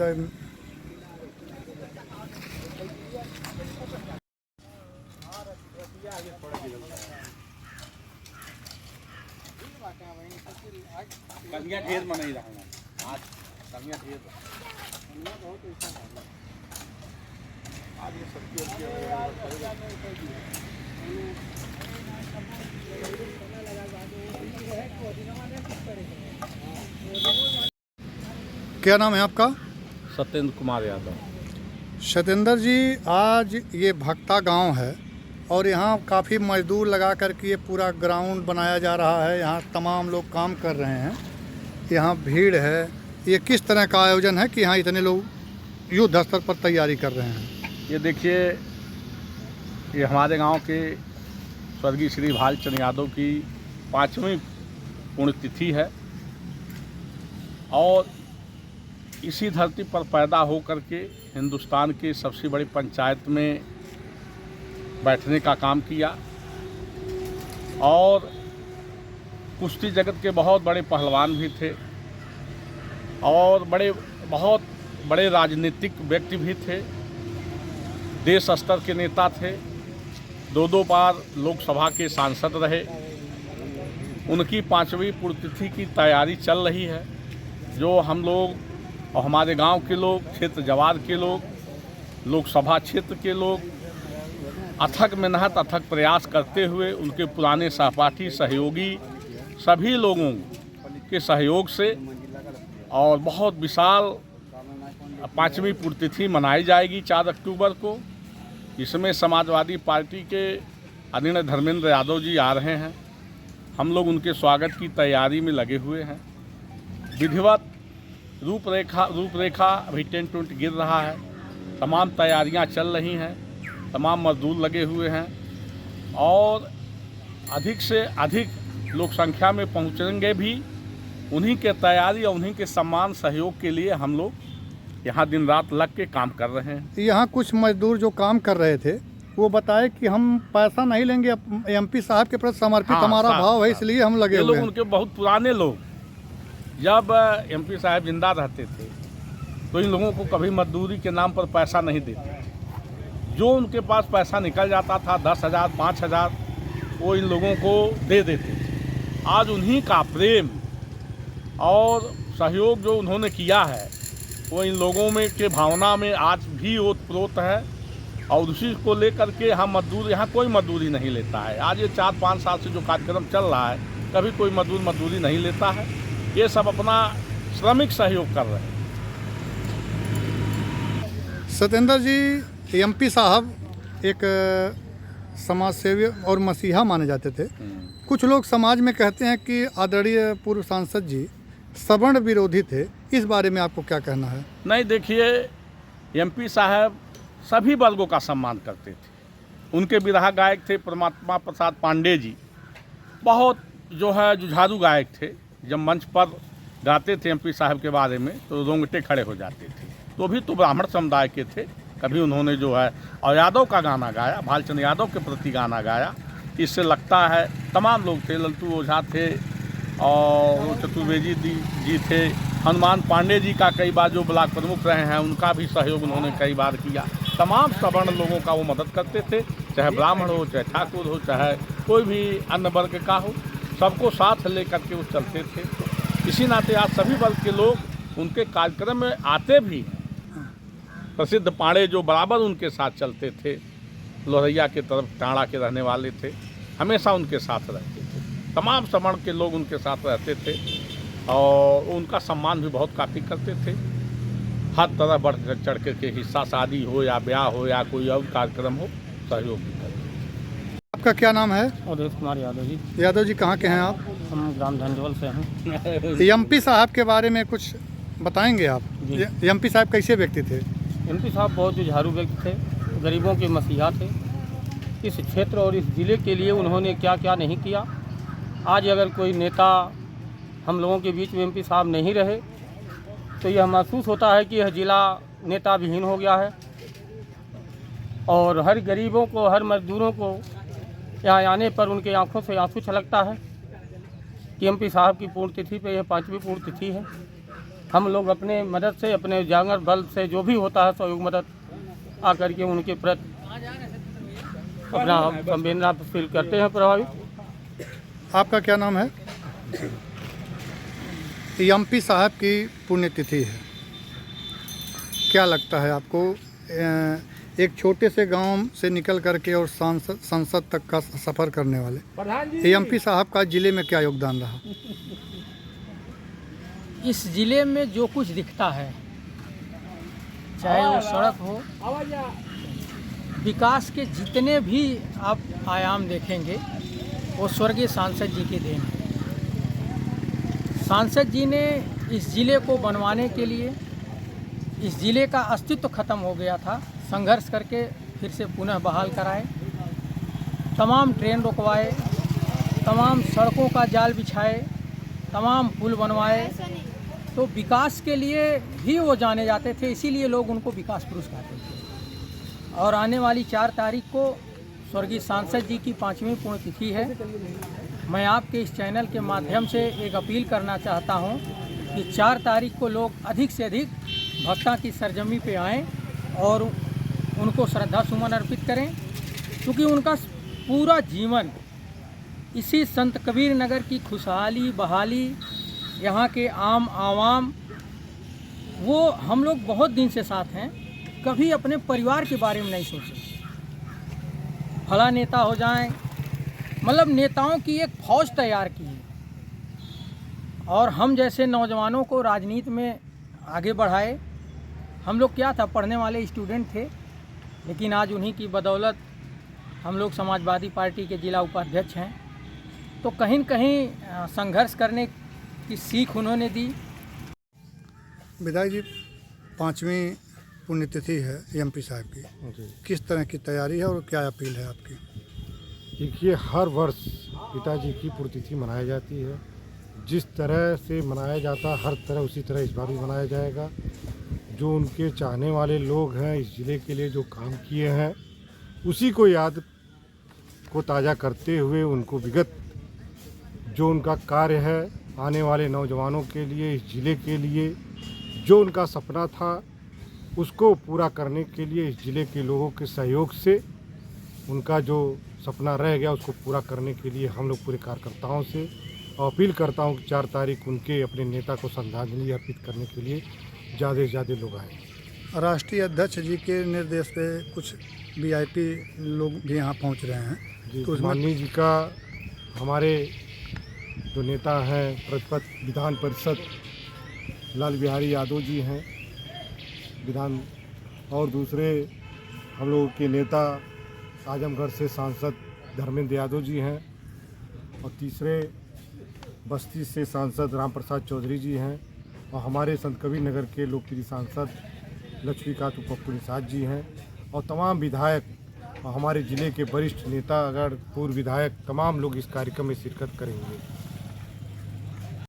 पूरा। कमियां ढेर में नहीं रहना आज, कमियां ढेर आज ये सबकी क्या नाम है आपका? सत्येंद्र कुमार यादव। सत्येंद्र जी, आज ये भक्ता गांव है और यहाँ काफ़ी मजदूर लगा करके ये पूरा ग्राउंड बनाया जा रहा है। यहाँ तमाम लोग काम कर रहे हैं, यहाँ भीड़ है। ये किस तरह का आयोजन है कि यहाँ इतने लोग युद्ध स्तर पर तैयारी कर रहे हैं? ये देखिए, ये हमारे गांव के स्वर्गीय श्री भालचंद्र यादव की 5वीं पुण्यतिथि है और इसी धरती पर पैदा हो करके हिंदुस्तान की सबसे बड़ी पंचायत में बैठने का काम किया और कुश्ती जगत के बहुत बड़े पहलवान भी थे और बहुत बड़े राजनीतिक व्यक्ति भी थे। देश स्तर के नेता थे, 2 बार लोकसभा के सांसद रहे। उनकी 5वीं पुण्यतिथि की तैयारी चल रही है, जो हम लोग और हमारे गांव के लोग, क्षेत्र जवार के लोग, लोकसभा क्षेत्र के लोग अथक मेहनत, अथक प्रयास करते हुए उनके पुराने सहपाठी, सहयोगी सभी लोगों के सहयोग से और बहुत विशाल 5वीं पुण्यतिथि मनाई जाएगी 4 अक्टूबर को। इसमें समाजवादी पार्टी के आदरणीय धर्मेंद्र यादव जी आ रहे हैं। हम लोग उनके स्वागत की तैयारी में लगे हुए हैं। विधिवत रूपरेखा अभी टेंट टूंट गिर रहा है, तमाम तैयारियां चल रही हैं, तमाम मजदूर लगे हुए हैं और अधिक से अधिक लोक संख्या में पहुंचेंगे भी। उन्हीं के तैयारी और उन्हीं के सम्मान सहयोग के लिए हम लोग यहाँ दिन रात लग के काम कर रहे हैं। यहाँ कुछ मजदूर जो काम कर रहे थे वो बताए कि हम पैसा नहीं लेंगे, एमपी साहब के प्रति समर्पित हमारा भाव है, इसलिए हम लगे हुए हैं। उनके बहुत पुराने लोग, जब एमपी साहब जिंदा रहते थे तो इन लोगों को कभी मजदूरी के नाम पर पैसा नहीं देते। जो उनके पास पैसा निकल जाता था 10,000 5,000 वो इन लोगों को दे देते थे। आज उन्हीं का प्रेम और सहयोग जो उन्होंने किया है वो इन लोगों में के भावना में आज भी ओतप्रोत है और उसी को लेकर के हम मजदूर, यहाँ कोई मजदूरी नहीं लेता है। आज ये 4-5 साल से जो कार्यक्रम चल रहा है, कभी कोई मजदूर मजदूरी नहीं लेता है। ये सब अपना श्रमिक सहयोग कर रहे हैं। सत्येंद्र जी, एमपी साहब एक समाज सेवी और मसीहा माने जाते थे। कुछ लोग समाज में कहते हैं कि आदरणीय पूर्व सांसद जी सवर्ण विरोधी थे, इस बारे में आपको क्या कहना है? नहीं, देखिए, एमपी साहब सभी वर्गों का सम्मान करते थे। उनके बिरहा गायक थे परमात्मा प्रसाद पांडे जी, बहुत जो है जुझारू गायक थे। जब मंच पर गाते थे एमपी साहब के बारे में तो रोंगटे खड़े हो जाते थे। तो भी तो ब्राह्मण समुदाय के थे। कभी उन्होंने जो है और यादव का गाना गाया, भालचंद्र यादव के प्रति गाना गाया। इससे लगता है तमाम लोग थे, लल्टू ओझा थे और चतुर्वेदी जी थे, हनुमान पांडे जी का कई बार जो ब्लॉक प्रमुख रहे हैं उनका भी सहयोग उन्होंने कई बार किया। तमाम सवर्ण लोगों का वो मदद करते थे, चाहे ब्राह्मण हो, चाहे ठाकुर हो, चाहे कोई भी अन्य वर्ग का हो, सबको साथ लेकर के वो चलते थे। इसी नाते आज सभी वर्ग के लोग उनके कार्यक्रम में आते भी हैं। प्रसिद्ध पांडे जो बराबर उनके साथ चलते थे, लोहरैया के तरफ टाड़ा के रहने वाले थे, हमेशा उनके साथ रहते थे। तमाम सवर्ण के लोग उनके साथ रहते थे और उनका सम्मान भी बहुत काफ़ी करते थे। हर तरह बढ़ चढ़ के हिस्सा, शादी हो या ब्याह हो या कोई और कार्यक्रम हो, सहयोग भी करते थे। आपका क्या नाम है? अवधेश कुमार यादव जी। यादव जी, कहाँ के हैं आप? हम ग्राम धंजोल से हैं। एमपी साहब के बारे में कुछ बताएंगे आप? एमपी साहब कैसे व्यक्ति थे? एमपी साहब बहुत जुझारू व्यक्ति थे, गरीबों के मसीहा थे। इस क्षेत्र और इस ज़िले के लिए उन्होंने क्या क्या नहीं किया। आज अगर कोई नेता हम लोगों के बीच में एमपी साहब नहीं रहे तो यह महसूस होता है कि यह ज़िला नेता विहीन हो गया है और हर गरीबों को, हर मजदूरों को यहाँ आने पर उनके आंखों से आंसू छलकता है कि एमपी साहब की पुण्यतिथि पे यह 5वीं पुण्यतिथि है हम लोग अपने मदद से, अपने जांगर बल से जो भी होता है सहयोग मदद आकर के उनके प्रति अपना संवेदना फील करते हैं प्रभावित। आपका क्या नाम है? एमपी साहब की पुण्यतिथि है, क्या लगता है आपको एक छोटे से गांव से निकल करके और संसद तक का सफ़र करने वाले एमपी साहब का ज़िले में क्या योगदान रहा? इस ज़िले में जो कुछ दिखता है, चाहे वो सड़क हो, विकास के जितने भी आप आयाम देखेंगे वो स्वर्गीय सांसद जी की देन है। सांसद जी ने इस ज़िले को बनवाने के लिए, इस ज़िले का अस्तित्व खत्म हो गया था, संघर्ष करके फिर से पुनः बहाल कराए, तमाम ट्रेन रुकवाए, तमाम सड़कों का जाल बिछाए, तमाम पुल बनवाए। तो विकास के लिए भी वो जाने जाते थे, इसीलिए लोग उनको विकास पुरुष कहते थे। और आने वाली 4 तारीख को स्वर्गीय सांसद जी की 5वीं पुण्यतिथि है। मैं आपके इस चैनल के माध्यम से एक अपील करना चाहता हूं कि 4 तारीख को लोग अधिक से अधिक भक्ता की सरजमी पे आएँ और उनको श्रद्धा सुमन अर्पित करें, क्योंकि उनका पूरा जीवन इसी संत कबीर नगर की खुशहाली, बहाली, यहाँ के आम आवाम, वो हम लोग बहुत दिन से साथ हैं, कभी अपने परिवार के बारे में नहीं सोचे। फला नेता हो जाएं, मतलब नेताओं की एक फौज तैयार की है और हम जैसे नौजवानों को राजनीति में आगे बढ़ाए। हम लोग क्या था, पढ़ने वाले स्टूडेंट थे, लेकिन आज उन्हीं की बदौलत हम लोग समाजवादी पार्टी के जिला उपाध्यक्ष हैं। तो कहीं न कहीं संघर्ष करने की सीख उन्होंने दी। विधायक जी, 5वीं पुण्यतिथि है एमपी साहब की, किस तरह की तैयारी है और क्या अपील है आपकी? देखिए, हर वर्ष पिताजी की पुण्यतिथि मनाई जाती है। जिस तरह से मनाया जाता हर तरह उसी तरह इस बार भी मनाया जाएगा। जो उनके चाहने वाले लोग हैं, इस ज़िले के लिए जो काम किए हैं, उसी को याद को ताज़ा करते हुए उनको विगत जो उनका कार्य है आने वाले नौजवानों के लिए, इस ज़िले के लिए जो उनका सपना था उसको पूरा करने के लिए इस ज़िले के लोगों के सहयोग से उनका जो सपना रह गया उसको पूरा करने के लिए हम लोग पूरे कार्यकर्ताओं से अपील करता हूं कि 4 तारीख उनके अपने नेता को श्रद्धांजलि अर्पित करने के लिए ज़्यादा से ज़्यादा लोग आए। राष्ट्रीय अध्यक्ष जी के निर्देश पे कुछ वीआईपी लोग भी यहाँ पहुँच रहे हैं, तो उसमें माननीय जी का, हमारे जो नेता हैं प्रतिपक्ष विधान परिषद लाल बिहारी यादव जी हैं विधान, और दूसरे हम लोगों के नेता आजमगढ़ से सांसद धर्मेंद्र यादव जी हैं, और तीसरे बस्ती से सांसद राम प्रसाद चौधरी जी हैं, और हमारे संत कबीर नगर के लोकप्रिय सांसद लक्ष्मीकांत पप्पू निषाद जी हैं, और तमाम विधायक और हमारे ज़िले के वरिष्ठ नेता, अगर पूर्व विधायक, तमाम लोग इस कार्यक्रम में शिरकत करेंगे।